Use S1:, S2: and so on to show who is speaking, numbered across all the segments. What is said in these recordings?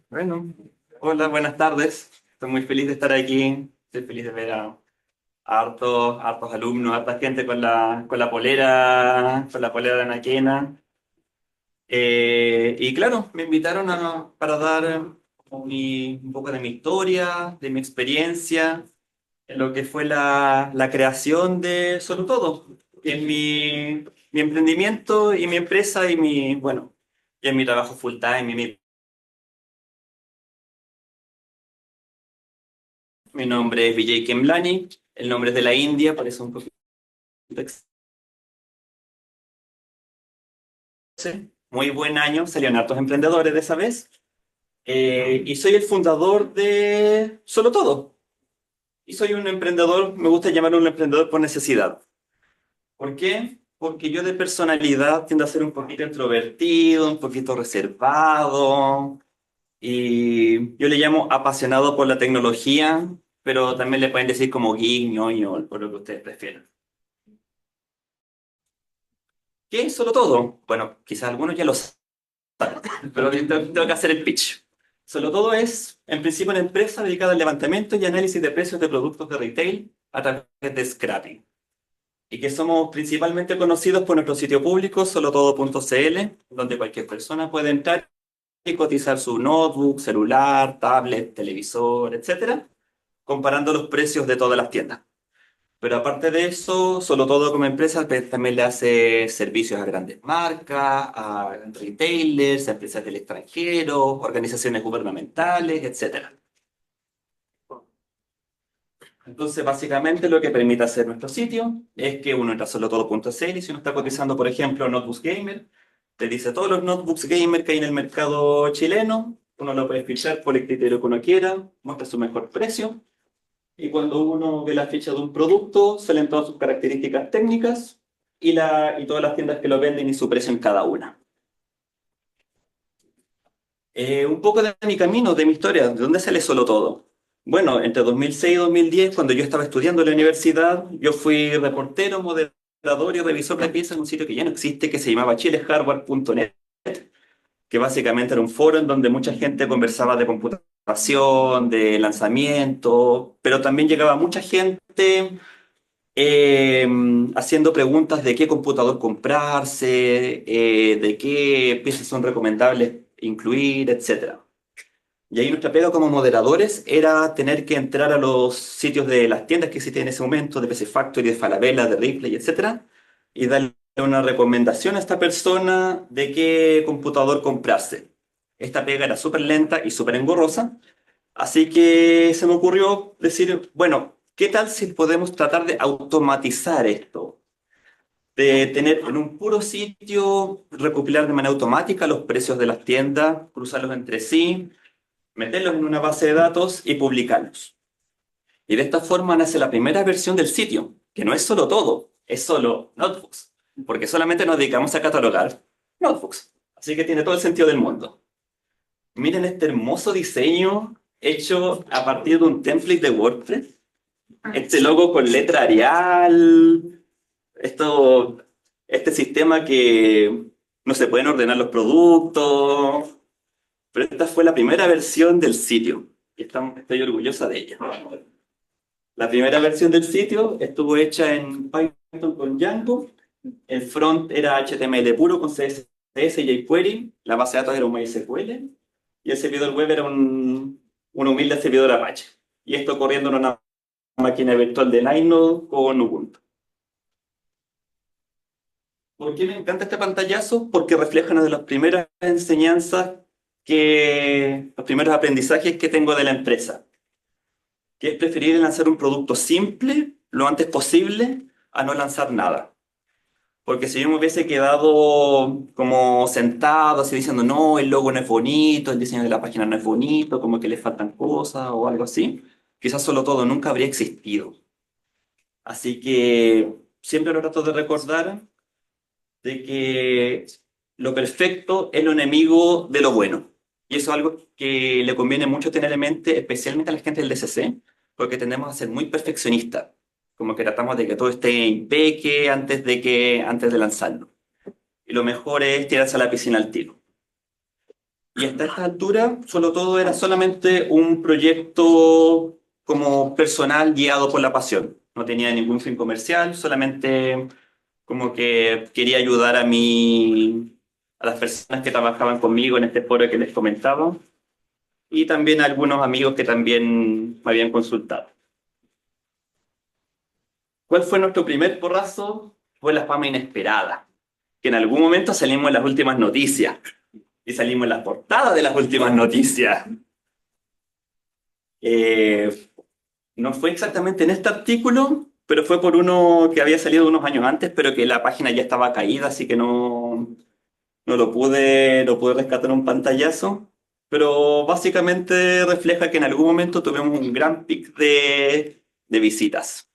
S1: Bueno, hola, buenas tardes. Estoy muy feliz de estar aquí. Estoy feliz de ver a hartos alumnos, harta gente con la polera de Anaquena. Y claro, me invitaron para dar un poco de mi historia, de mi experiencia, en lo que fue la creación de Solo Todo, en mi emprendimiento y mi empresa y en mi trabajo full time y mi nombre es Vijay Kemlani, el nombre es de la India, por eso un poquito extraño. Muy buen año, salieron hartos emprendedores de esa vez. Y soy el fundador de Solo Todo. Y soy un emprendedor, me gusta llamarlo un emprendedor por necesidad. ¿Por qué? Porque yo de personalidad tiendo a ser un poquito introvertido, un poquito reservado. Y yo le llamo apasionado por la tecnología, pero también le pueden decir como geek, ñoño, por lo que ustedes prefieran. ¿Qué es Solo Todo? Bueno, quizás algunos ya lo saben, pero tengo que hacer el pitch. Solo Todo es, en principio, una empresa dedicada al levantamiento y análisis de precios de productos de retail a través de scrapping. Y que somos principalmente conocidos por nuestro sitio público, solotodo.cl, donde cualquier persona puede entrar y cotizar su notebook, celular, tablet, televisor, etcétera, comparando los precios de todas las tiendas. Pero aparte de eso, Solo Todo como empresa también le hace servicios a grandes marcas, a retailers, a empresas del extranjero, organizaciones gubernamentales, etcétera. Entonces, básicamente lo que permite hacer nuestro sitio es que uno entra a solotodo.cl y si uno está cotizando, por ejemplo, notebooks gamer, te dice todos los notebooks gamer que hay en el mercado chileno, uno lo puede fichar por el criterio que uno quiera, muestra su mejor precio. Y cuando uno ve la ficha de un producto, salen todas sus características técnicas y todas las tiendas que lo venden y su precio en cada una. Un poco de mi camino, de mi historia, ¿de dónde sale Solo Todo? Bueno, entre 2006 y 2010, cuando yo estaba estudiando en la universidad, yo fui reportero, moderador y revisor de piezas en un sitio que ya no existe, que se llamaba chilehardware.net, que básicamente era un foro en donde mucha gente conversaba de computación, de lanzamiento, pero también llegaba mucha gente eh, haciendo preguntas de qué computador comprarse, de qué piezas son recomendables incluir, etcétera. Y ahí nuestra pega como moderadores era tener que entrar a los sitios de las tiendas que existían en ese momento, de PC Factory, de Falabella, de Ripley, etcétera, y darle una recomendación a esta persona de qué computador comprarse. Esta pega era súper lenta y súper engorrosa, así que se me ocurrió decir, bueno, ¿qué tal si podemos tratar de automatizar esto? De tener en un puro sitio, recopilar de manera automática los precios de las tiendas, cruzarlos entre sí, meterlos en una base de datos y publicarlos. Y de esta forma nace la primera versión del sitio, que no es solo todo, es solo notebooks, porque solamente nos dedicamos a catalogar notebooks. Así que tiene todo el sentido del mundo. Miren este hermoso diseño hecho a partir de un template de WordPress. Este logo con letra Arial, esto, este sistema que no se pueden ordenar los productos. Pero esta fue la primera versión del sitio y estoy orgullosa de ella. La primera versión del sitio estuvo hecha en Python con Django. El front era HTML puro con CSS y jQuery. La base de datos era un MySQL. Y el servidor web era un humilde servidor Apache. Y esto corriendo en una máquina virtual de Linode con Ubuntu. ¿Por qué me encanta este pantallazo? Porque refleja una de las primeras enseñanzas los primeros aprendizajes que tengo de la empresa, que es preferir lanzar un producto simple lo antes posible a no lanzar nada. Porque si yo me hubiese quedado como sentado así diciendo, no, el logo no es bonito, el diseño de la página no es bonito, como que le faltan cosas o algo así, quizás Solo Todo nunca habría existido. Así que siempre lo trato de recordar de que lo perfecto es lo enemigo de lo bueno. Y eso es algo que le conviene mucho tener en mente, especialmente a la gente del DCC, porque tendemos a ser muy perfeccionistas, como que tratamos de que todo esté impeque antes de lanzarlo. Y lo mejor es tirarse a la piscina al tiro. Y hasta esta altura, solo todo era solamente un proyecto como personal guiado por la pasión. No tenía ningún fin comercial, solamente como que quería ayudar a las personas que trabajaban conmigo en este foro que les comentaba y también a algunos amigos que también me habían consultado. ¿Cuál fue nuestro primer porrazo? Fue la fama inesperada, que en algún momento salimos en las últimas noticias y salimos en las portadas de las últimas noticias. Eh, no fue exactamente en este artículo, pero fue por uno que había salido unos años antes, pero que la página ya estaba caída, así que no lo pude rescatar en un pantallazo. Pero básicamente refleja que en algún momento tuvimos un gran pic de visitas.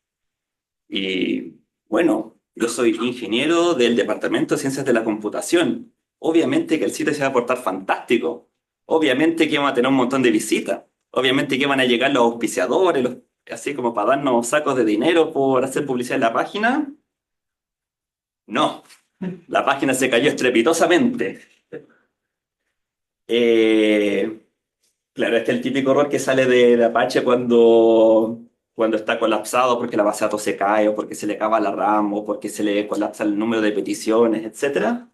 S1: Y bueno, yo soy ingeniero del Departamento de Ciencias de la Computación. Obviamente que el sitio se va a portar fantástico. Obviamente que van a tener un montón de visitas. Obviamente que van a llegar los auspiciadores, así como para darnos sacos de dinero por hacer publicidad en la página. No, la página se cayó estrepitosamente. Eh, claro, este es el típico error que sale de Apache cuando está colapsado porque la base de datos se cae o porque se le acaba la RAM o porque se le colapsa el número de peticiones, etcétera.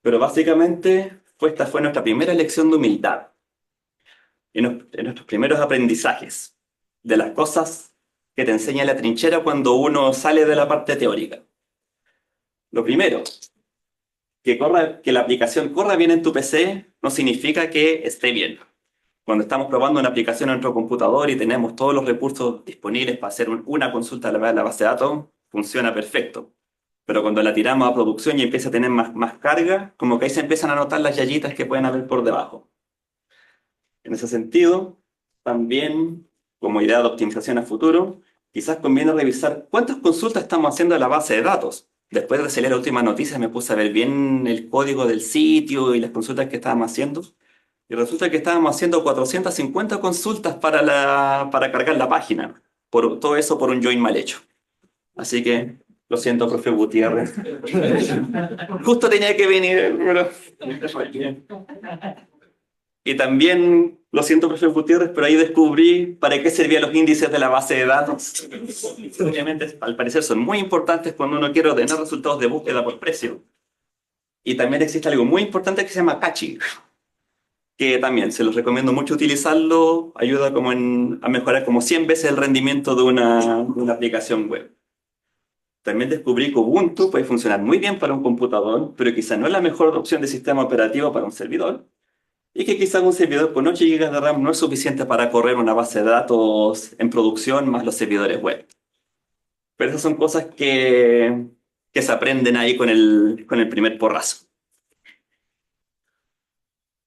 S1: Pero básicamente esta fue nuestra primera lección de humildad en nuestros primeros aprendizajes de las cosas que te enseña la trinchera cuando uno sale de la parte teórica. Lo primero, que la aplicación corra bien en tu PC no significa que esté bien. Cuando estamos probando una aplicación en nuestro computador y tenemos todos los recursos disponibles para hacer una consulta a la base de datos, funciona perfecto. Pero cuando la tiramos a producción y empieza a tener más carga, como que ahí se empiezan a notar las yayitas que pueden haber por debajo. En ese sentido, también como idea de optimización a futuro, quizás conviene revisar cuántas consultas estamos haciendo a la base de datos. Después de salir la última noticia me puse a ver bien el código del sitio y las consultas que estábamos haciendo. Y resulta que estábamos haciendo 450 consultas para cargar la página. Todo eso por un join mal hecho. Así que lo siento, profe Gutiérrez. Justo tenía que venir, pero... Y también, lo siento, profe Gutiérrez, pero ahí descubrí para qué servían los índices de la base de datos. Obviamente, al parecer, son muy importantes cuando uno quiere ordenar resultados de búsqueda por precio. Y también existe algo muy importante que se llama caching, que también se los recomiendo mucho utilizarlo, ayuda a mejorar como 100 veces el rendimiento de una aplicación web. También descubrí que Ubuntu puede funcionar muy bien para un computador, pero quizá no es la mejor opción de sistema operativo para un servidor, y que quizá un servidor con 8 GB de RAM no es suficiente para correr una base de datos en producción más los servidores web. Pero esas son cosas que se aprenden ahí con el primer porrazo.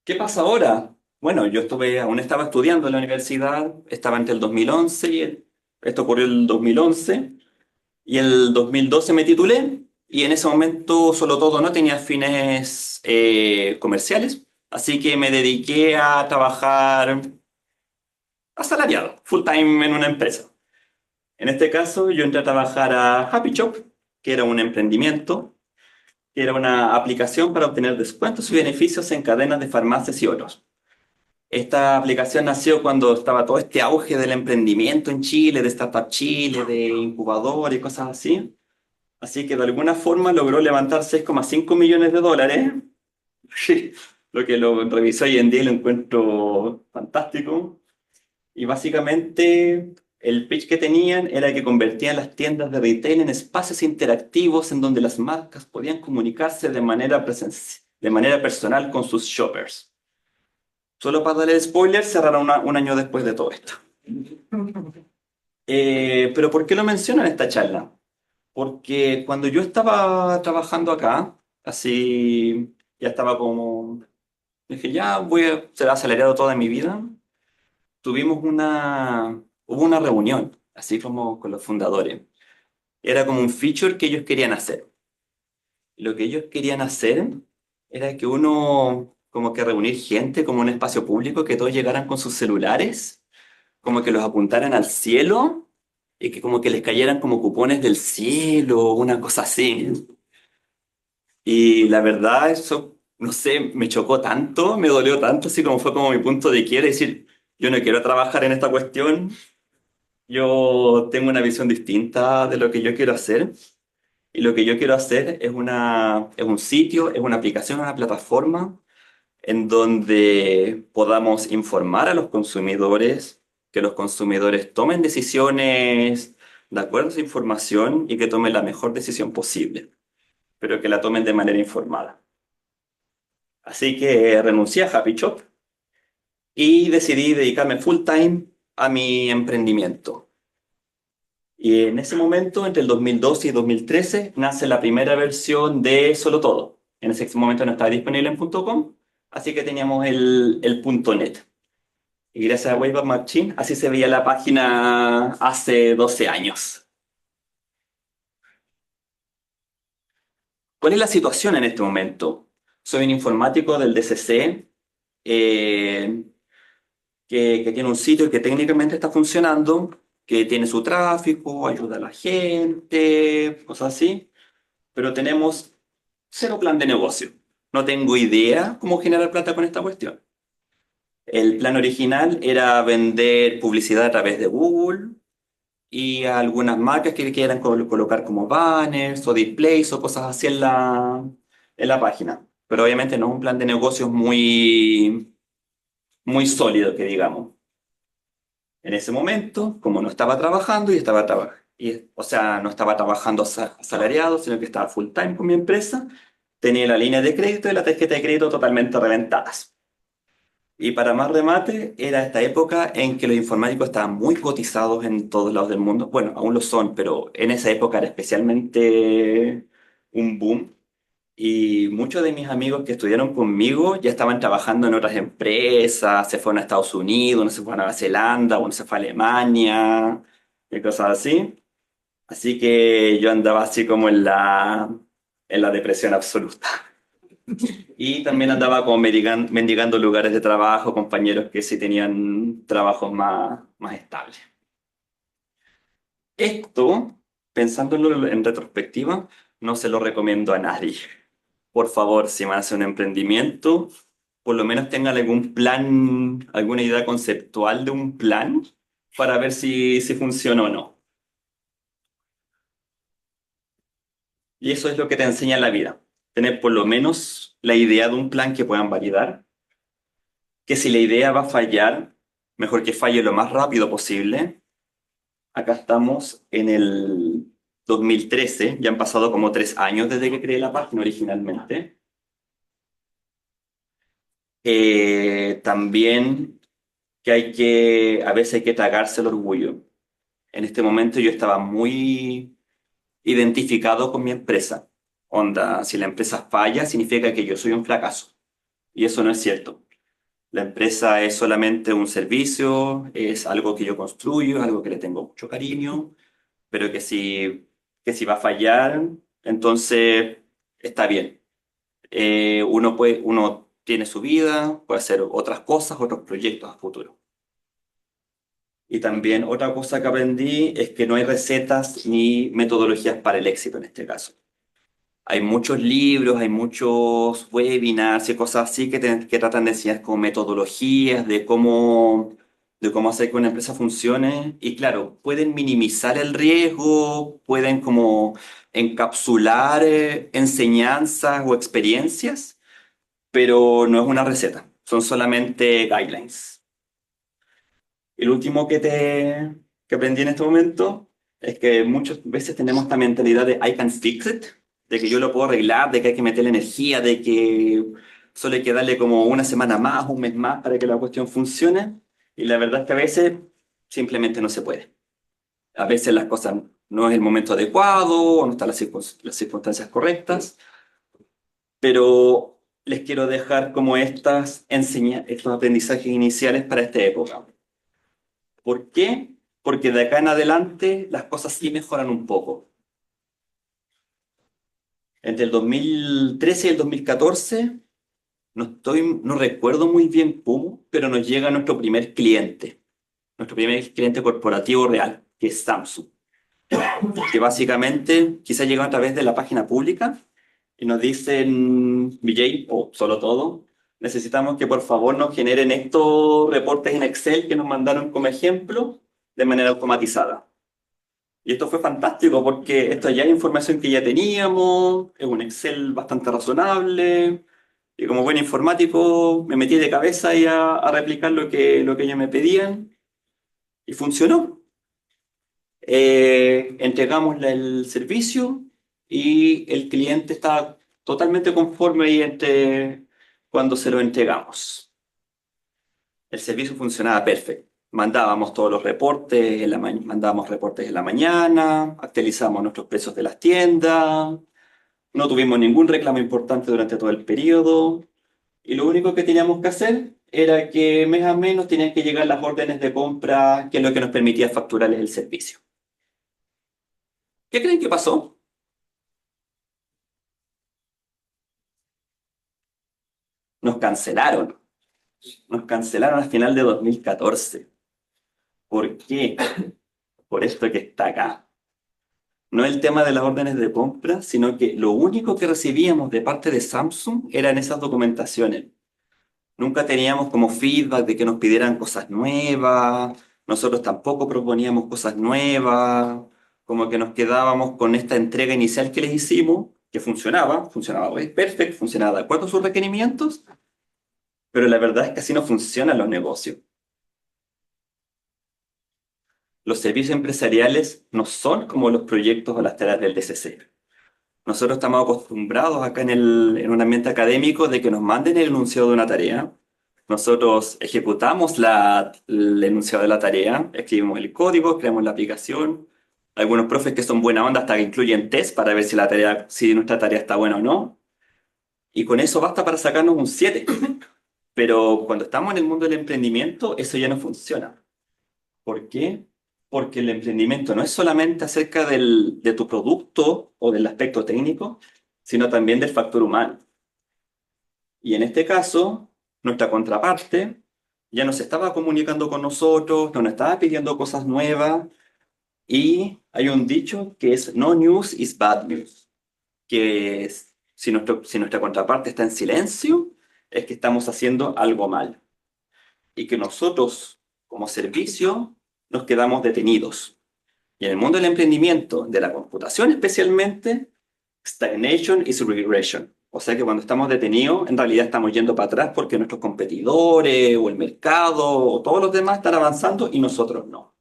S1: ¿Qué pasa ahora? Bueno, aún estaba estudiando en la universidad, estaba entre el 2011 esto ocurrió el 2011, y el 2012 me titulé, y en ese momento solo todo no tenía fines comerciales, así que me dediqué a trabajar asalariado, full time en una empresa. En este caso, yo entré a trabajar a Happy Shop, que era un emprendimiento, que era una aplicación para obtener descuentos y beneficios en cadenas de farmacias y otros. Esta aplicación nació cuando estaba todo este auge del emprendimiento en Chile, de Startup Chile, de incubador y cosas así. Así que de alguna forma logró levantar 6,5 millones de dólares, lo que lo revisé hoy en día y lo encuentro fantástico. Y básicamente el pitch que tenían era que convertían las tiendas de retail en espacios interactivos en donde las marcas podían comunicarse de manera personal con sus shoppers. Solo para darle spoiler, cerraron un año después de todo esto. Pero ¿por qué lo menciono en esta charla? Porque cuando yo estaba trabajando acá, así ya estaba como, dije, ya voy a ser asalariado toda mi vida, hubo una reunión, así como con los fundadores. Era como un feature que ellos querían hacer. Lo que ellos querían hacer era que uno, como que reunir gente como un espacio público, que todos llegaran con sus celulares, como que los apuntaran al cielo y que como que les cayeran como cupones del cielo, una cosa así. Y la verdad, eso no sé, me chocó tanto, me dolió tanto, así como fue como mi punto de quiebre, decir, yo no quiero trabajar en esta cuestión, yo tengo una visión distinta de lo que yo quiero hacer. Y lo que yo quiero hacer es un sitio, es una aplicación, una plataforma en donde podamos informar a los consumidores, que los consumidores tomen decisiones de acuerdo a esa información y que tomen la mejor decisión posible, pero que la tomen de manera informada. Así que renuncié a Happy Shop y decidí dedicarme full time a mi emprendimiento. Y en ese momento, entre el 2012 y 2013, nace la primera versión de Solo Todo. En ese momento no estaba disponible en .com, así que teníamos el .net. Y gracias a Wayback Machine, así se veía la página hace 12 años. ¿Cuál es la situación en este momento? Soy un informático del DCC eh, que tiene un sitio que técnicamente está funcionando, que tiene su tráfico, ayuda a la gente, cosas así, pero tenemos cero plan de negocio. No tengo idea cómo generar plata con esta cuestión. El plan original era vender publicidad a través de Google y a algunas marcas que quieran colocar como banners o displays o cosas así en la página. Pero obviamente no es un plan de negocios muy sólido, que digamos. En ese momento, como no estaba trabajando y estaba o sea, no estaba trabajando asalariado, sino que estaba full time con mi empresa, tenía la línea de crédito y la tarjeta de crédito totalmente reventadas. Y para más remate, era esta época en que los informáticos estaban muy cotizados en todos lados del mundo. Bueno, aún lo son, pero en esa época era especialmente un boom. Y muchos de mis amigos que estudiaron conmigo ya estaban trabajando en otras empresas, se fueron a Estados Unidos, uno se fue a Nueva Zelanda, uno se fue a Alemania, y cosas así. Así que yo andaba así como en la depresión absoluta. Y también andaba como mendigando lugares de trabajo, compañeros que sí tenían trabajos más estables. Esto, pensándolo en retrospectiva, no se lo recomiendo a nadie. Por favor, si van a hacer un emprendimiento, por lo menos tengan algún plan, alguna idea conceptual de un plan para ver si funciona o no. Y eso es lo que te enseña la vida. Tener por lo menos la idea de un plan que puedan validar, que si la idea va a fallar, mejor que falle lo más rápido posible. Acá estamos en el 2013, ya han pasado como 3 años desde que creé la página originalmente. También a veces hay que tragarse el orgullo. En este momento yo estaba muy identificado con mi empresa. Onda, si la empresa falla, significa que yo soy un fracaso. Y eso no es cierto. La empresa es solamente un servicio, es algo que yo construyo, es algo que le tengo mucho cariño, pero que si va a fallar, entonces está bien. Uno tiene su vida, puede hacer otras cosas, otros proyectos a futuro. Y también otra cosa que aprendí es que no hay recetas ni metodologías para el éxito en este caso. Hay muchos libros, hay muchos webinars y cosas así que tratan de enseñar como metodologías de cómo hacer que una empresa funcione. Y claro, pueden minimizar el riesgo, pueden como encapsular enseñanzas o experiencias, pero no es una receta, son solamente guidelines. Y lo último que aprendí en este momento es que muchas veces tenemos esta mentalidad de I can fix it, de que yo lo puedo arreglar, de que hay que meterle energía, de que solo hay que darle como una semana más, un mes más para que la cuestión funcione. Y la verdad es que a veces simplemente no se puede. A veces las cosas no es el momento adecuado o no están las circunstancias correctas, pero les quiero dejar como estos aprendizajes iniciales para esta época. ¿Por qué? Porque de acá en adelante las cosas sí mejoran un poco. Entre el 2013 y el 2014, no recuerdo muy bien cómo, pero nos llega nuestro primer cliente corporativo real, que es Samsung, que básicamente quizá llegó a través de la página pública y nos dicen, VJ, o solo todo, necesitamos que por favor nos generen estos reportes en Excel que nos mandaron como ejemplo de manera automatizada. Y esto fue fantástico porque esto ya es información que ya teníamos, es un Excel bastante razonable, y como buen informático me metí de cabeza ahí a replicar lo que ellos me pedían, y funcionó. Entregamos el servicio y el cliente estaba totalmente conforme ahí cuando se lo entregamos. El servicio funcionaba perfecto. Mandábamos todos los reportes, mandábamos reportes en la mañana, actualizábamos nuestros precios de las tiendas, no tuvimos ningún reclamo importante durante todo el periodo y lo único que teníamos que hacer era que mes a mes nos tenían que llegar las órdenes de compra, que es lo que nos permitía facturarles el servicio. ¿Qué creen que pasó? Nos cancelaron. Nos cancelaron al final de 2014. ¿Por qué? Por esto que está acá. No el tema de las órdenes de compra, sino que lo único que recibíamos de parte de Samsung eran esas documentaciones. Nunca teníamos como feedback de que nos pidieran cosas nuevas, nosotros tampoco proponíamos cosas nuevas, como que nos quedábamos con esta entrega inicial que les hicimos, que funcionaba perfecto, funcionaba de acuerdo a sus requerimientos, pero la verdad es que así no funcionan los negocios. Los servicios empresariales no son como los proyectos o las tareas del DCC. Nosotros estamos acostumbrados acá en un ambiente académico de que nos manden el enunciado de una tarea. Nosotros ejecutamos el enunciado de la tarea, escribimos el código, creamos la aplicación. Algunos profes que son buena onda hasta que incluyen test para ver si nuestra tarea está buena o no. Y con eso basta para sacarnos un 7. Pero cuando estamos en el mundo del emprendimiento, eso ya no funciona. ¿Por qué? Porque el emprendimiento no es solamente acerca de tu producto o del aspecto técnico, sino también del factor humano. Y en este caso, nuestra contraparte ya nos estaba comunicando con nosotros, nos estaba pidiendo cosas nuevas y hay un dicho que es no news is bad news, que es, si nuestra contraparte está en silencio, es que estamos haciendo algo mal y que nosotros como servicio nos quedamos detenidos. Y en el mundo del emprendimiento, de la computación especialmente, stagnation is regression. O sea que cuando estamos detenidos, en realidad estamos yendo para atrás porque nuestros competidores o el mercado o todos los demás están avanzando y nosotros no.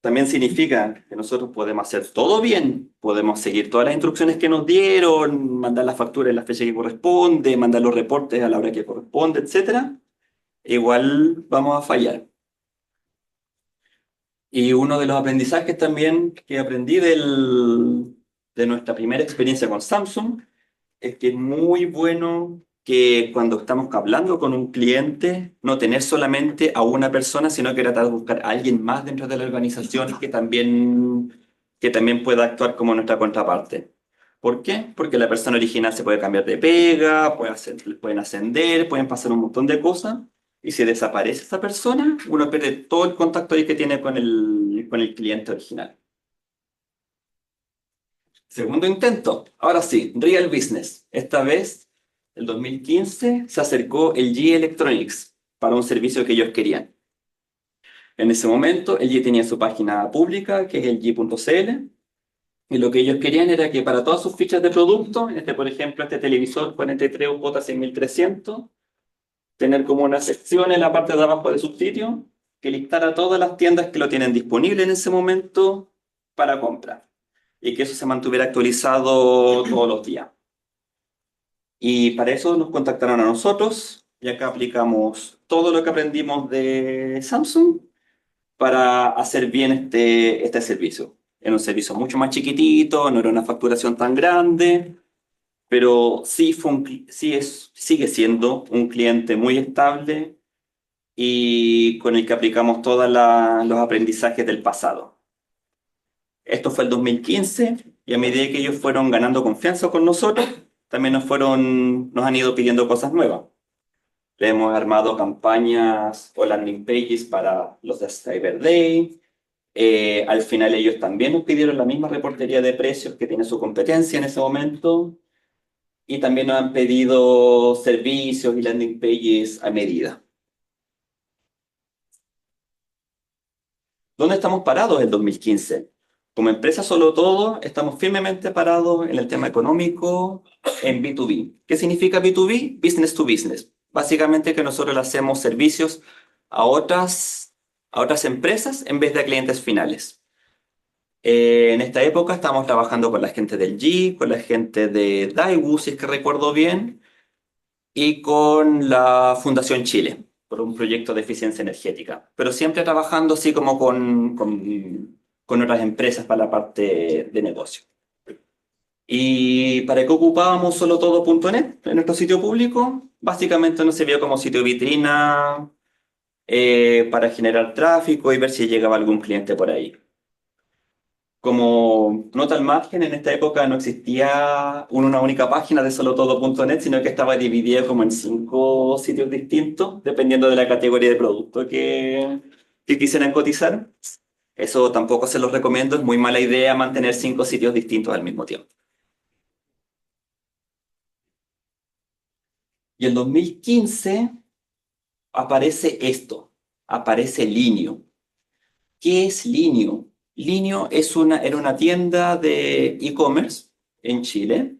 S1: También significa que nosotros podemos hacer todo bien, podemos seguir todas las instrucciones que nos dieron, mandar las facturas en la fecha que corresponde, mandar los reportes a la hora que corresponde, etcétera. Igual vamos a fallar. Y uno de los aprendizajes también que aprendí de nuestra primera experiencia con Samsung es que es muy bueno que cuando estamos hablando con un cliente, no tener solamente a una persona, sino que tratar de buscar a alguien más dentro de la organización que también pueda actuar como nuestra contraparte. ¿Por qué? Porque la persona original se puede cambiar de pega, pueden ascender, pueden pasar un montón de cosas. Y si desaparece esa persona, uno pierde todo el contacto ahí que tiene con el cliente original. Segundo intento, ahora sí, Real Business. Esta vez, el 2015, se acercó el G Electronics para un servicio que ellos querían. En ese momento, el G tenía su página pública, que es el G.cl, y lo que ellos querían era que para todas sus fichas de producto, por ejemplo, este televisor 43 UJ6300, tener como una sección en la parte de abajo de su sitio que listara todas las tiendas que lo tienen disponible en ese momento para compra y que eso se mantuviera actualizado todos los días. Y para eso nos contactaron a nosotros y acá aplicamos todo lo que aprendimos de Samsung para hacer bien este servicio. Era un servicio mucho más chiquitito, no era una facturación tan grande, pero sí, sigue siendo un cliente muy estable y con el que aplicamos todos los aprendizajes del pasado. Esto fue el 2015 y a medida que ellos fueron ganando confianza con nosotros, también nos han ido pidiendo cosas nuevas. Le hemos armado campañas o landing pages para los de Cyber Day. Al final ellos también nos pidieron la misma reportería de precios que tiene su competencia en ese momento y también nos han pedido servicios y landing pages a medida. ¿Dónde estamos parados en 2015? Como empresa solo todo, estamos firmemente parados en el tema económico en B2B. ¿Qué significa B2B? Business to business. Básicamente que nosotros le hacemos servicios a otras empresas en vez de a clientes finales. En esta época estamos trabajando con la gente del G, con la gente de Daewoo, si es que recuerdo bien, y con la Fundación Chile, por un proyecto de eficiencia energética. Pero siempre trabajando así como con otras empresas para la parte de negocio. ¿Y para qué ocupábamos solo todo.net en nuestro sitio público? Básicamente nos sirvió como sitio vitrina para generar tráfico y ver si llegaba algún cliente por ahí. Como nota al margen, en esta época no existía una única página de solotodo.net, sino que estaba dividida como en 5 sitios distintos, dependiendo de la categoría de producto que quisieran cotizar. Eso tampoco se los recomiendo, es muy mala idea mantener 5 sitios distintos al mismo tiempo. Y en 2015 aparece esto, aparece Linio. ¿Qué es Linio? Linio era una tienda de e-commerce en Chile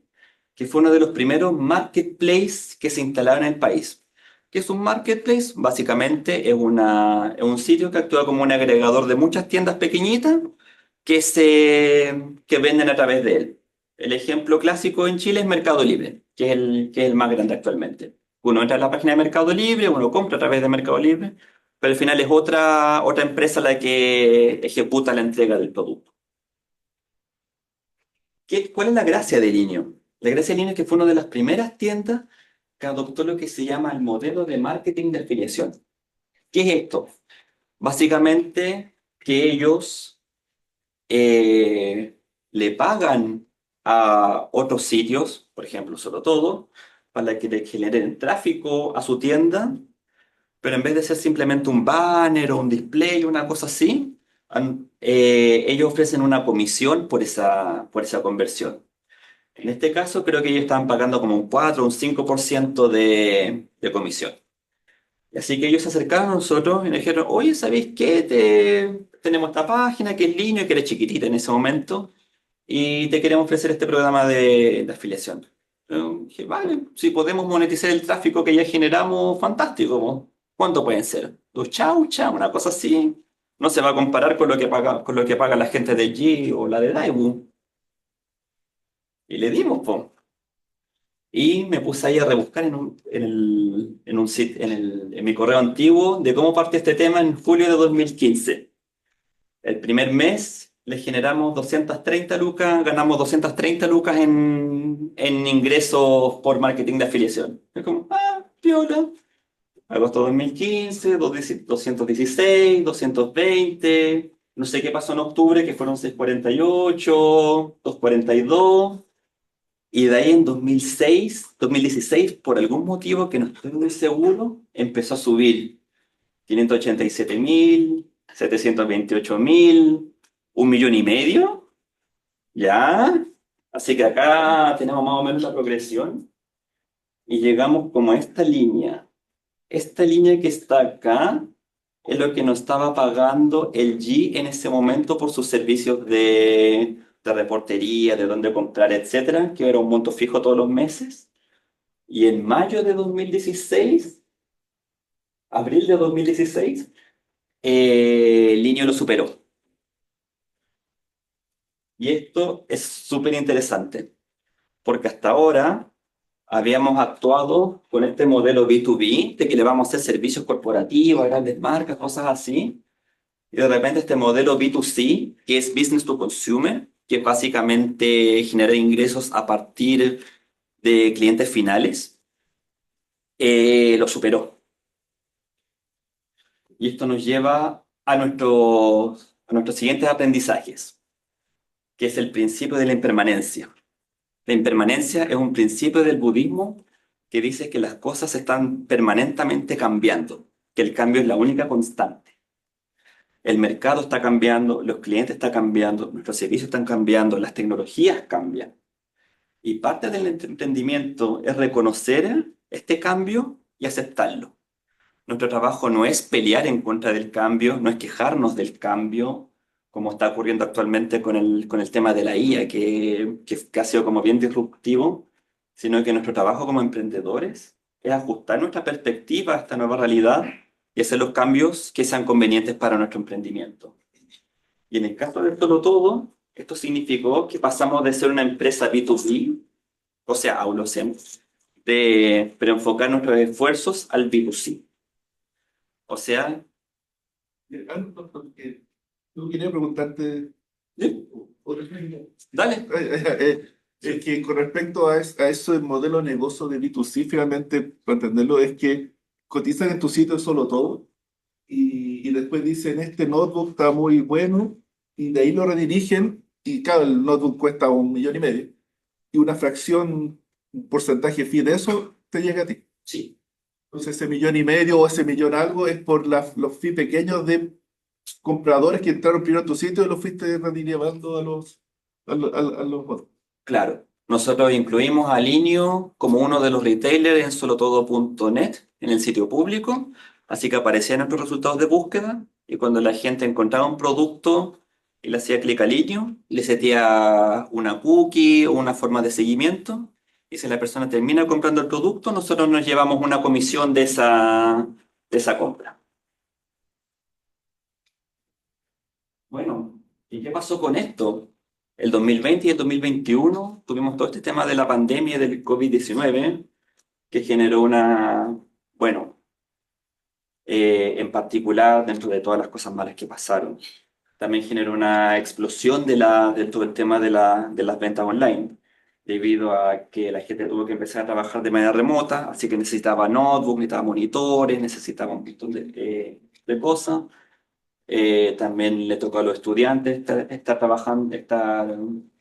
S1: que fue uno de los primeros marketplaces que se instalaron en el país. ¿Qué es un marketplace? Básicamente es un sitio que actúa como un agregador de muchas tiendas pequeñitas que venden a través de él. El ejemplo clásico en Chile es Mercado Libre, que es el más grande actualmente. Uno entra a la página de Mercado Libre, uno compra a través de Mercado Libre, pero al final es otra empresa la que ejecuta la entrega del producto. ¿Cuál es la gracia de Linio? La gracia de Linio es que fue una de las primeras tiendas que adoptó lo que se llama el modelo de marketing de afiliación. ¿Qué es esto? Básicamente que ellos le pagan a otros sitios, por ejemplo, Solo Todo, para que le generen tráfico a su tienda, pero en vez de ser simplemente un banner o un display o una cosa así, ellos ofrecen una comisión por esa conversión. En este caso, creo que ellos estaban pagando como un 4 o un 5% de comisión. Y así que ellos se acercaron a nosotros y nos dijeron, oye, ¿sabéis qué? Tenemos esta página que es Linio, que era chiquitita en ese momento, y te queremos ofrecer este programa de afiliación. Yo dije, vale, si podemos monetizar el tráfico que ya generamos, fantástico, po. ¿Cuánto pueden ser? ¿Dos chauchas? Una cosa así. No se va a comparar con lo que paga la gente de G o la de Daewoo. Y le dimos, po. Y me puse ahí a rebuscar en mi correo antiguo de cómo partió este tema en julio de 2015. El primer mes le generamos 230 lucas, ganamos 230 lucas en ingresos por marketing de afiliación. Es como, piola. Agosto 2015, 216, 220. No sé qué pasó en octubre, que fueron 648, 242. Y de ahí en 2016, por algún motivo que no estoy muy seguro, empezó a subir 587.000, 728.000, 1,5 millones, ¿ya? Así que acá tenemos más o menos la progresión y llegamos como a esta línea. Esta línea que está acá es lo que nos estaba pagando el G en ese momento por sus servicios de reportería, de dónde comprar, etcétera, que era un monto fijo todos los meses. Y en mayo de 2016, abril de 2016, Linio lo superó. Y esto es súper interesante, porque hasta ahora habíamos actuado con este modelo B2B, de que le vamos a hacer servicios corporativos a grandes marcas, cosas así. Y de repente este modelo B2C, que es Business to Consumer, que básicamente genera ingresos a partir de clientes finales, lo superó. Y esto nos lleva a nuestros siguientes aprendizajes, que es el principio de la impermanencia. La impermanencia es un principio del budismo que dice que las cosas están permanentemente cambiando, que el cambio es la única constante. El mercado está cambiando, los clientes están cambiando, nuestros servicios están cambiando, las tecnologías cambian. Y parte del emprendimiento es reconocer este cambio y aceptarlo. Nuestro trabajo no es pelear en contra del cambio, no es quejarnos del cambio, como está ocurriendo actualmente con el tema de la IA, que ha sido como bien disruptivo, sino que nuestro trabajo como emprendedores es ajustar nuestra perspectiva a esta nueva realidad y hacer los cambios que sean convenientes para nuestro emprendimiento. Y en el caso de Solo Todo, esto significó que pasamos de ser una empresa B2B, o sea, aún lo hacemos, pero enfocar nuestros esfuerzos al B2C. O sea,
S2: Algo porque yo quería preguntarte,
S1: sí,
S2: otra cosa.
S1: dale.
S2: Es que con respecto a eso del modelo de negocio de B2C, finalmente, para entenderlo, es que cotizan en tu sitio solo todo y después dicen, este notebook está muy bueno, y de ahí lo redirigen, y claro, el notebook cuesta 1,5 millones, y una fracción, un porcentaje fee de eso te llega a ti.
S1: Sí,
S2: Entonces ese 1,5 millones o ese millón algo es por los fees pequeños de compradores que entraron primero a tu sitio y los fuiste redirigando a los otros.
S1: claro. Nosotros incluimos a Linio como uno de los retailers en solotodo.net, en el sitio público, así que aparecían nuestros resultados de búsqueda y cuando la gente encontraba un producto y le hacía clic a Linio, le setía una cookie o una forma de seguimiento y si la persona termina comprando el producto, nosotros nos llevamos una comisión de esa compra. Bueno, ¿y qué pasó con esto? El 2020 y el 2021 tuvimos todo este tema de la pandemia del COVID-19 que generó bueno, en particular dentro de todas las cosas malas que pasaron, también generó una explosión de todo el tema de las ventas online, debido a que la gente tuvo que empezar a trabajar de manera remota, así que necesitaba notebooks, necesitaba monitores, necesitaba un montón de cosas. También le tocó a los estudiantes estar trabajando, estar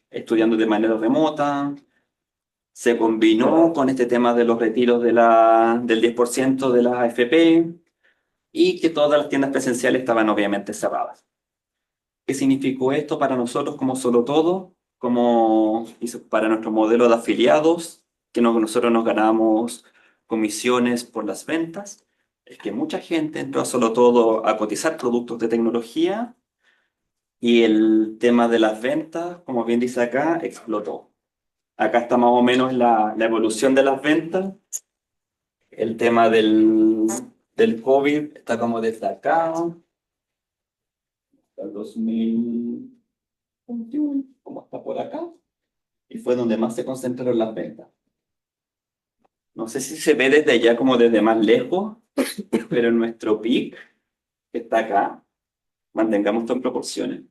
S1: estudiando de manera remota. Se combinó con este tema de los retiros del 10% de las AFP y que todas las tiendas presenciales estaban obviamente cerradas. ¿Qué significó esto para nosotros como Solo Todo? Como para nuestro modelo de afiliados, que nosotros nos ganamos comisiones por las ventas. Es que mucha gente entró a Solo Todo a cotizar productos de tecnología y el tema de las ventas, como bien dice acá, explotó. Acá está más o menos la evolución de las ventas. El tema del COVID está como desde acá, hasta el 2021, como está por acá, y fue donde más se concentraron las ventas. No sé si se ve desde allá como desde más lejos, pero en nuestro peak, que está acá, mantengamos esto en proporciones,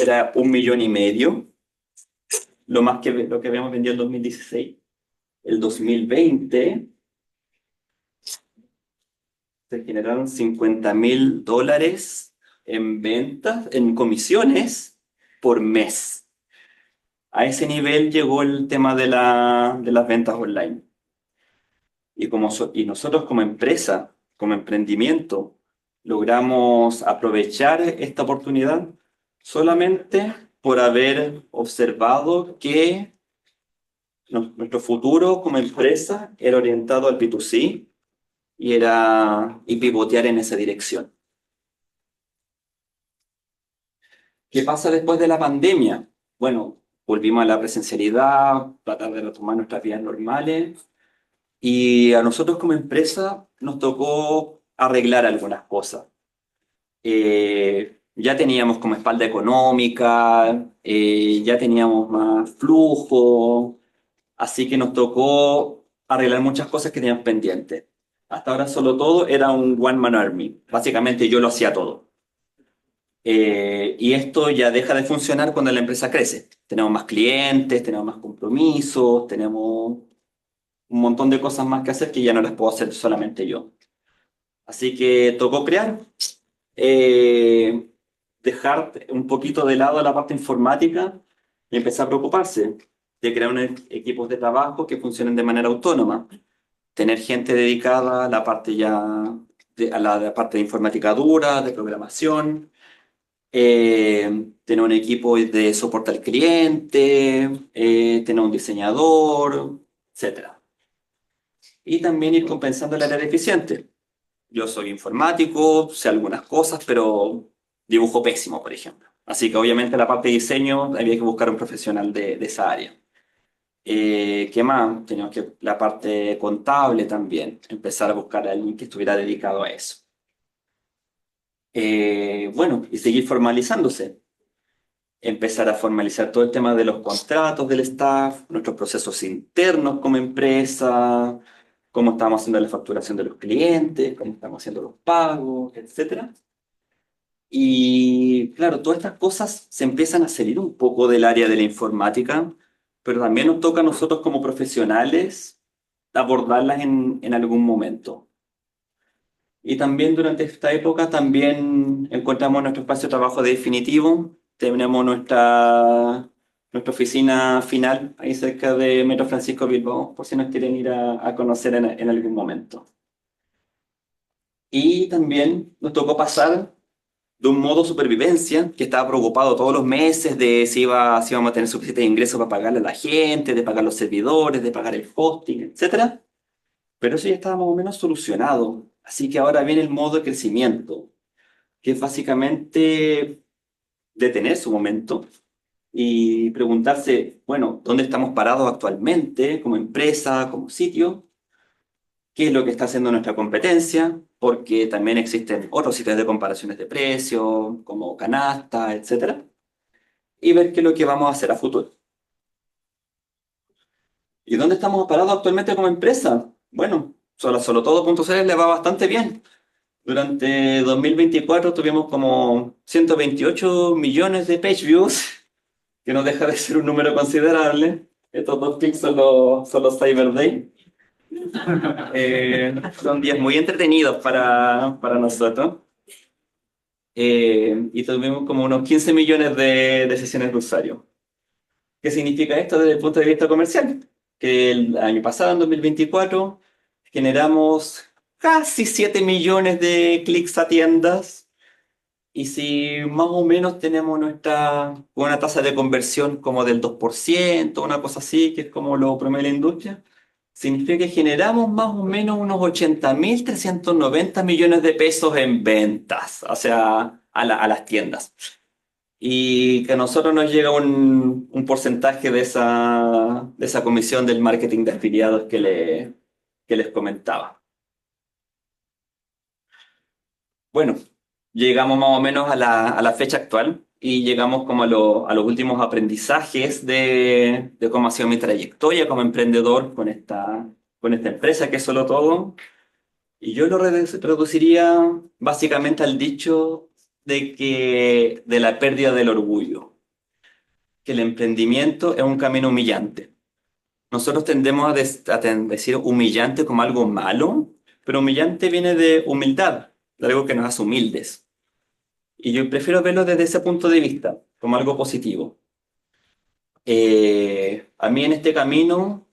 S1: era 1,5 millones. Lo que habíamos vendido en 2016. El 2020 se generaron $50.000 en ventas, en comisiones por mes. A ese nivel llegó el tema de las ventas online. Y nosotros como empresa, como emprendimiento, logramos aprovechar esta oportunidad solamente por haber observado que nuestro futuro como empresa era orientado al B2C y pivotear en esa dirección. ¿Qué pasa después de la pandemia? Bueno, volvimos a la presencialidad, tratar de retomar nuestras vidas normales y a nosotros como empresa nos tocó arreglar algunas cosas. Ya teníamos como espalda económica, ya teníamos más flujo, así que nos tocó arreglar muchas cosas que teníamos pendientes. Hasta ahora Solo Todo era un one man army. Básicamente yo lo hacía todo. Y esto ya deja de funcionar cuando la empresa crece. Tenemos más clientes, tenemos más compromisos, tenemos un montón de cosas más que hacer que ya no las puedo hacer solamente yo. Así que tocó crear, eh, dejar un poquito de lado la parte informática y empezar a preocuparse de crear equipos de trabajo que funcionen de manera autónoma, tener gente dedicada a la parte ya a la parte de informática dura, de programación, tener un equipo de soporte al cliente, tener un diseñador, etcétera. Y también ir compensando el área deficiente. Yo soy informático, sé algunas cosas, pero dibujo pésimo, por ejemplo. Así que obviamente la parte de diseño había que buscar un profesional de esa área. ¿Qué más? Teníamos que la parte contable también, empezar a buscar a alguien que estuviera dedicado a eso. Bueno, y seguir formalizándose. Empezar a formalizar todo el tema de los contratos del staff, nuestros procesos internos como empresa, cómo estamos haciendo la facturación de los clientes, cómo estamos haciendo los pagos, etcétera. Y claro, todas estas cosas se empiezan a salir un poco del área de la informática, pero también nos toca a nosotros como profesionales abordarlas en algún momento. Y también durante esta época también encontramos nuestro espacio de trabajo definitivo, tenemos nuestra oficina final ahí cerca de Metro Francisco Bilbao, por si nos quieren ir a conocer en algún momento. Y también nos tocó pasar de un modo supervivencia, que estaba preocupado todos los meses de si íbamos a tener suficientes ingresos para pagarle a la gente, de pagar los servidores, de pagar el hosting, etcétera. Pero eso ya estaba más o menos solucionado. Así que ahora viene el modo de crecimiento, que es básicamente detener su momento y preguntarse, bueno, ¿dónde estamos parados actualmente como empresa, como sitio? ¿Qué es lo que está haciendo nuestra competencia? Porque también existen otros sitios de comparaciones de precios, como Canasta, etcétera, y ver qué es lo que vamos a hacer a futuro. ¿Y dónde estamos parados actualmente como empresa? Bueno, Solotodo.cl le va bastante bien. Durante 2024 tuvimos como 128 millones de page views, que no deja de ser un número considerable. Estos 2 clics son los Cyber Day. Son días muy entretenidos para nosotros. Y tuvimos como unos 15 millones de sesiones de usuario. ¿Qué significa esto desde el punto de vista comercial? Que el año pasado, en 2024, generamos casi 7 millones de clics a tiendas. Y si más o menos tenemos una tasa de conversión como del 2%, una cosa así, que es como lo promedio de la industria, significa que generamos más o menos unos 80.390 millones de pesos en ventas, o sea, a las tiendas. Y que a nosotros nos llega un porcentaje de esa comisión del marketing de afiliados que les comentaba. Bueno, llegamos más o menos a la fecha actual y llegamos como a los últimos aprendizajes de cómo ha sido mi trayectoria como emprendedor con esta empresa que es Solo Todo. Y yo lo reduciría básicamente al dicho de la pérdida del orgullo, que el emprendimiento es un camino humillante. Nosotros tendemos a decir humillante como algo malo, pero humillante viene de humildad, de algo que nos hace humildes. Y yo prefiero verlo desde ese punto de vista, como algo positivo. A mí en este camino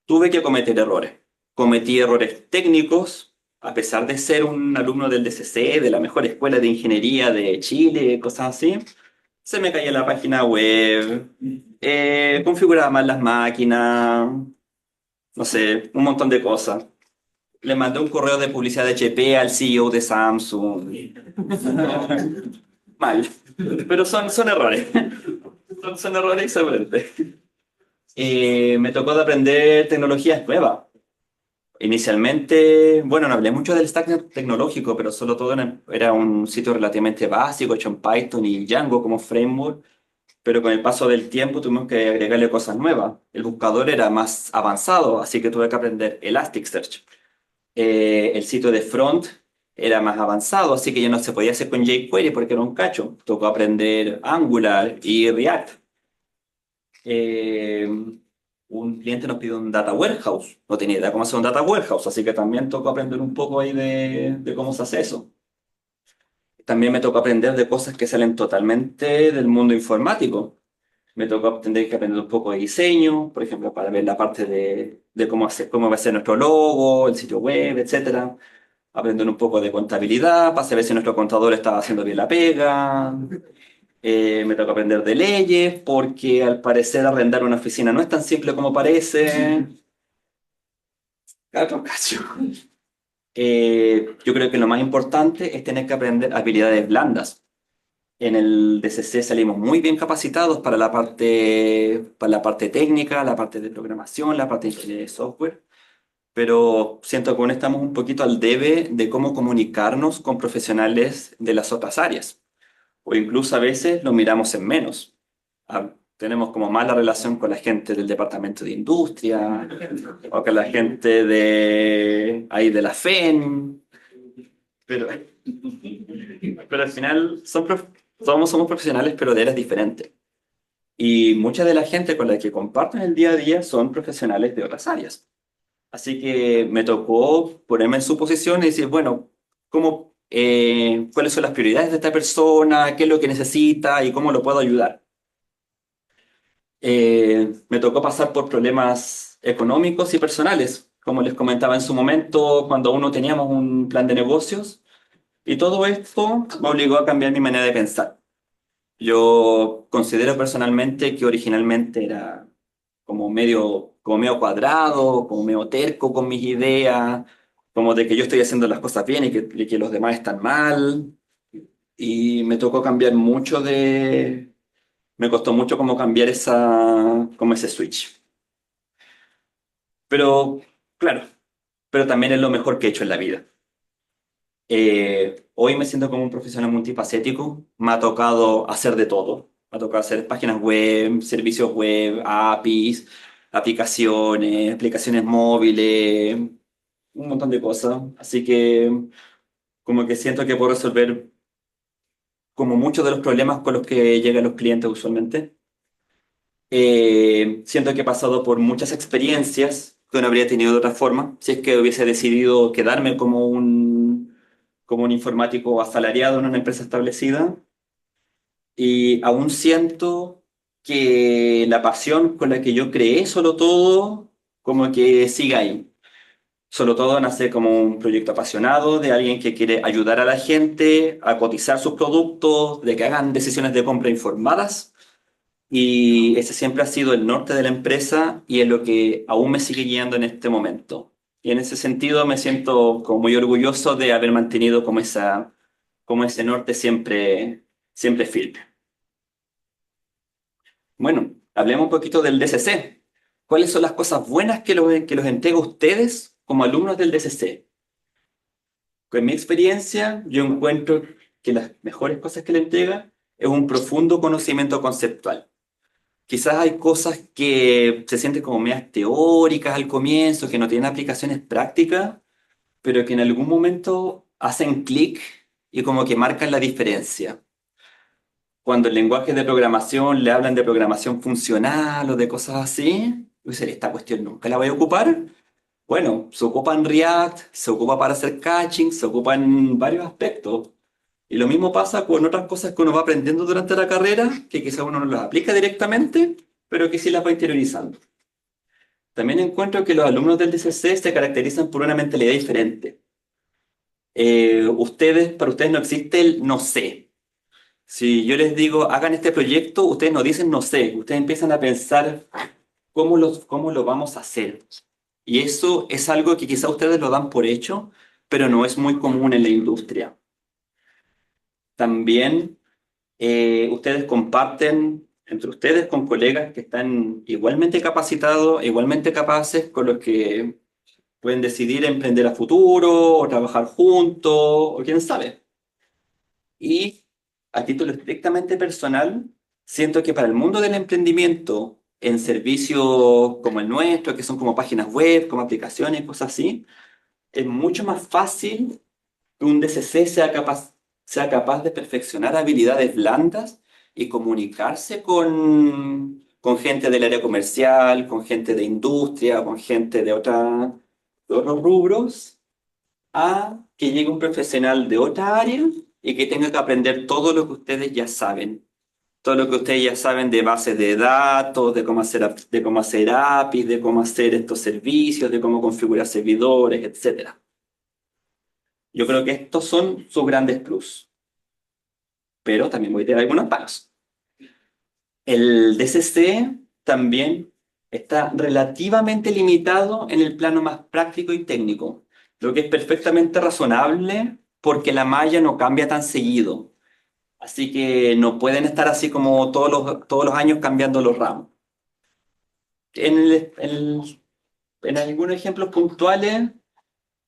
S1: tuve que cometer errores. Cometí errores técnicos, a pesar de ser un alumno del DCC, de la mejor escuela de ingeniería de Chile, cosas así. Se me caía la página web, configuraba mal las máquinas, no sé, un montón de cosas. Le mandé un correo de publicidad de HP al CEO de Samsung. Mal. Pero son errores. Son errores y se aprende. Me tocó de aprender tecnologías nuevas. Inicialmente, bueno, no hablé mucho del stack tecnológico, pero solo todo era un sitio relativamente básico, hecho en Python y Django como framework. Pero con el paso del tiempo tuvimos que agregarle cosas nuevas. El buscador era más avanzado, así que tuve que aprender Elasticsearch. El sitio de front era más avanzado, así que ya no se podía hacer con jQuery porque era un cacho. Tocó aprender Angular y React. Eh, un cliente nos pidió un data warehouse. No tenía idea cómo hacer un data warehouse, así que también tocó aprender un poco ahí de cómo se hace eso. También me tocó aprender de cosas que salen totalmente del mundo informático. Me tocó aprender un poco de diseño, por ejemplo, para ver la parte de cómo va a ser nuestro logo, el sitio web, etcétera. aprender un poco de contabilidad para saber si nuestro contador estaba haciendo bien la pega. Me tocó aprender de leyes porque al parecer arrendar una oficina no es tan simple como parece. Cacho, cacho. Yo creo que lo más importante es tener que aprender habilidades blandas. En el DCC salimos muy bien capacitados para la parte técnica, la parte de programación, la parte de ingeniería de software, pero siento que aún estamos un poquito al debe de cómo comunicarnos con profesionales de las otras áreas, o incluso a veces lo miramos en menos. Tenemos como mala relación con la gente del departamento de industria, o con la gente de ahí de la FEN, pero, pero al final somos profesionales, pero de áreas diferentes. Y mucha de la gente con la que comparto en el día a día son profesionales de otras áreas. Así que me tocó ponerme en su posición y decir, bueno, ¿cuáles son las prioridades de esta persona? ¿Qué es lo que necesita? ¿Y cómo lo puedo ayudar? Me tocó pasar por problemas económicos y personales, como les comentaba en su momento, cuando uno teníamos un plan de negocios. Y todo esto me obligó a cambiar mi manera de pensar. Yo considero personalmente que originalmente era como medio cuadrado, como medio terco con mis ideas, como de que yo estoy haciendo las cosas bien y que los demás están mal. Y me tocó cambiar me costó mucho como cambiar como ese switch. Pero, claro, pero también es lo mejor que he hecho en la vida. Hoy me siento como un profesional multifacético. Me ha tocado hacer de todo. Me ha tocado hacer páginas web, servicios web, APIs, aplicaciones móviles, un montón de cosas. Así que como que siento que puedo resolver como muchos de los problemas con los que llegan los clientes usualmente. Siento que he pasado por muchas experiencias que no habría tenido de otra forma si es que hubiese decidido quedarme como un informático asalariado en una empresa establecida. Y aún siento que la pasión con la que yo creé Solo Todo como que sigue ahí. Solo Todo nace como un proyecto apasionado de alguien que quiere ayudar a la gente a cotizar sus productos, de que hagan decisiones de compra informadas. Y ese siempre ha sido el norte de la empresa y es lo que aún me sigue guiando en este momento. Y en ese sentido me siento como muy orgulloso de haber mantenido como ese norte siempre firme. Bueno, hablemos un poquito del DCC. ¿Cuáles son las cosas buenas que los entrega a ustedes como alumnos del DCC? Con mi experiencia, yo encuentro que las mejores cosas que le entrega es un profundo conocimiento conceptual. Quizás hay cosas que se sienten como medias teóricas al comienzo, que no tienen aplicaciones prácticas, pero que en algún momento hacen clic y como que marcan la diferencia. Cuando el lenguaje de programación le hablan de programación funcional o de cosas así, dice, esta cuestión nunca la voy a ocupar. Bueno, se ocupa en React, se ocupa para hacer caching, se ocupa en varios aspectos. Y lo mismo pasa con otras cosas que uno va aprendiendo durante la carrera, que quizás uno no las aplica directamente, pero que sí las va interiorizando. También encuentro que los alumnos del DCC se caracterizan por una mentalidad diferente. Para ustedes no existe el no sé. Si yo les digo, hagan este proyecto, ustedes no dicen no sé, ustedes empiezan a pensar cómo lo vamos a hacer. Y eso es algo que quizá ustedes lo dan por hecho, pero no es muy común en la industria. También ustedes comparten entre ustedes con colegas que están igualmente capacitados, igualmente capaces, con los que pueden decidir emprender a futuro o trabajar juntos, o quién sabe. Y a título estrictamente personal, siento que para el mundo del emprendimiento, en servicios como el nuestro, que son como páginas web, como aplicaciones, cosas así, es mucho más fácil que un DCC sea capaz de perfeccionar habilidades blandas y comunicarse con gente del área comercial, con gente de industria, con gente de otros rubros, a que llegue un profesional de otra área y que tenga que aprender todo lo que ustedes ya saben. Todo lo que ustedes ya saben de bases de datos, de cómo hacer APIs, de cómo hacer estos servicios, de cómo configurar servidores, etcétera. Yo creo que estos son sus grandes plus, pero también voy a tener algunos palos. El DCC también está relativamente limitado en el plano más práctico y técnico, lo que es perfectamente razonable porque la malla no cambia tan seguido. Así que no pueden estar así como todos los años cambiando los ramos. En algunos ejemplos puntuales,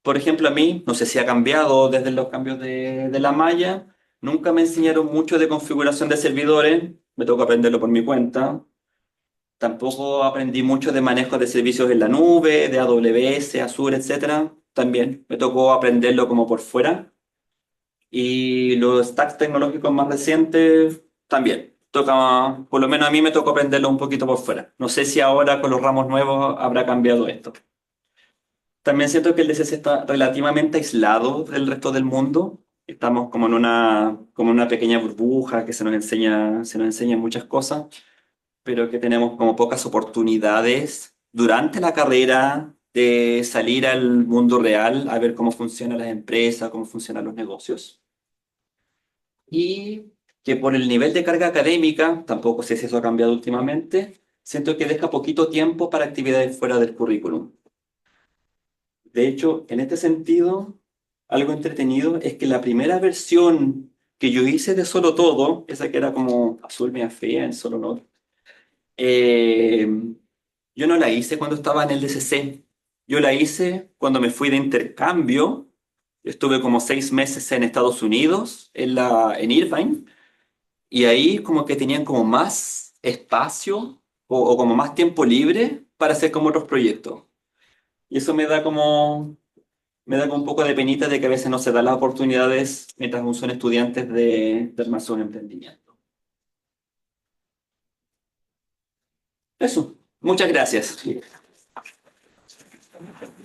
S1: por ejemplo, a mí, no sé si ha cambiado desde los cambios de la malla, nunca me enseñaron mucho de configuración de servidores, me tocó aprenderlo por mi cuenta. Tampoco aprendí mucho de manejo de servicios en la nube, de AWS, Azure, etcétera. También me tocó aprenderlo como por fuera. Y los stacks tecnológicos más recientes también. Toca, por lo menos a mí me tocó aprenderlo un poquito por fuera. No sé si ahora con los ramos nuevos habrá cambiado esto. También siento que el DCC está relativamente aislado del resto del mundo. Estamos como en una pequeña burbuja que se nos enseña muchas cosas, pero que tenemos como pocas oportunidades durante la carrera de salir al mundo real a ver cómo funcionan las empresas, cómo funcionan los negocios. Y que por el nivel de carga académica, tampoco sé si eso ha cambiado últimamente, siento que deja poquito tiempo para actividades fuera del currículum. De hecho, en este sentido, algo entretenido es que la primera versión que yo hice de Solo Todo, esa que era como azul media fea en Solo Note, eh, yo no la hice cuando estaba en el DCC. Yo la hice cuando me fui de intercambio. Estuve como 6 meses en Estados Unidos, en Irvine, y ahí como que tenían como más espacio o como más tiempo libre para hacer como otros proyectos. Y eso me da como un poco de penita de que a veces no se dan las oportunidades mientras aún son estudiantes de armarse un emprendimiento. Eso, muchas gracias.